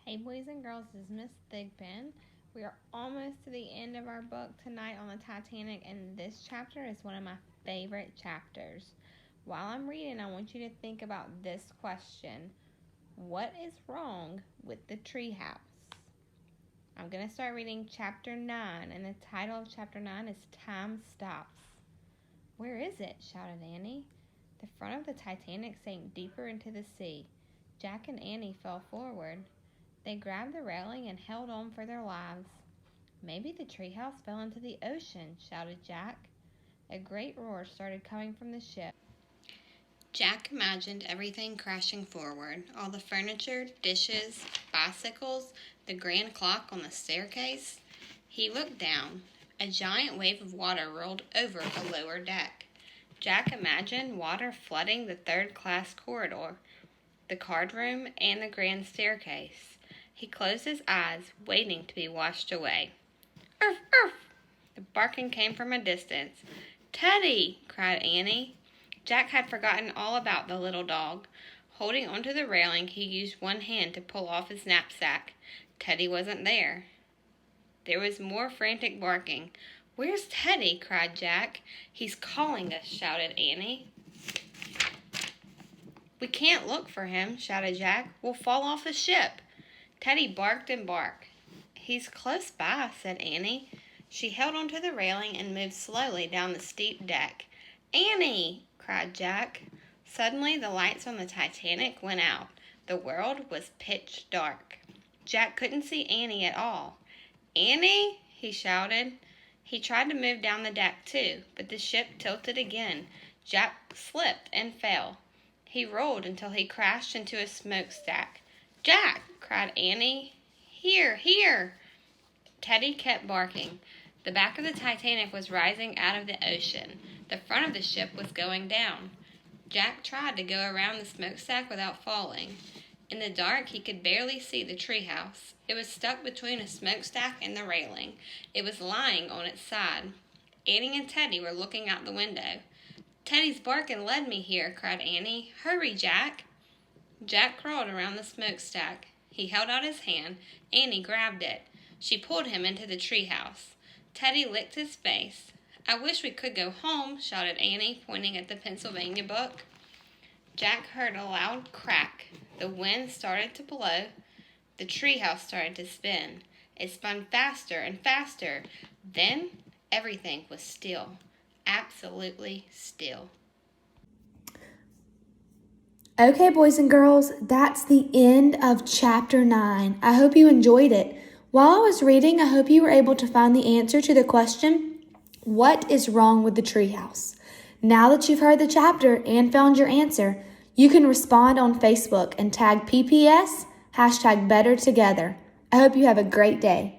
Hey boys and girls, this is Miss Thigpen. We are almost to the end of our book tonight on the Titanic, and this chapter is one of my favorite chapters. While I'm reading, I want you to think about this question. What is wrong with the treehouse? I'm going to start reading chapter 9, and the title of chapter 9 is Time Stops. Where is it? Shouted Annie. The front of the Titanic sank deeper into the sea. Jack and Annie fell forward. They grabbed the railing and held on for their lives. Maybe the treehouse fell into the ocean, shouted Jack. A great roar started coming from the ship. Jack imagined everything crashing forward. All the furniture, dishes, bicycles, the grand clock on the staircase. He looked down. A giant wave of water rolled over the lower deck. Jack imagined water flooding the third-class corridor, the card room, and the grand staircase. He closed his eyes, waiting to be washed away. "Urf, urf!" The barking came from a distance. "Teddy!" cried Annie. Jack had forgotten all about the little dog. Holding onto the railing, he used one hand to pull off his knapsack. Teddy wasn't there. There was more frantic barking. "Where's Teddy?" cried Jack. "He's calling us," shouted Annie. "We can't look for him," shouted Jack. "We'll fall off the ship." Teddy barked and barked. "He's close by," said Annie. She held onto the railing and moved slowly down the steep deck. "Annie!" cried Jack. Suddenly the lights on the Titanic went out. The world was pitch dark. Jack couldn't see Annie at all. "Annie!" he shouted. He tried to move down the deck too, but the ship tilted again. Jack slipped and fell. He rolled until he crashed into a smokestack. "Jack!" cried Annie. "Here, here!" Teddy kept barking. The back of the Titanic was rising out of the ocean. The front of the ship was going down. Jack tried to go around the smokestack without falling. In the dark, he could barely see the treehouse. It was stuck between a smokestack and the railing. It was lying on its side. Annie and Teddy were looking out the window. "Teddy's barking led me here," cried Annie. "Hurry, Jack!" Jack crawled around the smokestack. He held out his hand. Annie grabbed it. She pulled him into the treehouse. Teddy licked his face. "I wish we could go home," shouted Annie, pointing at the Pennsylvania book. Jack heard a loud crack. The wind started to blow. The treehouse started to spin. It spun faster and faster. Then everything was still. Absolutely still. Okay, boys and girls, that's the end of chapter 9. I hope you enjoyed it. While I was reading, I hope you were able to find the answer to the question, what is wrong with the treehouse? Now that you've heard the chapter and found your answer, you can respond on Facebook and tag PPS #BetterTogether. I hope you have a great day.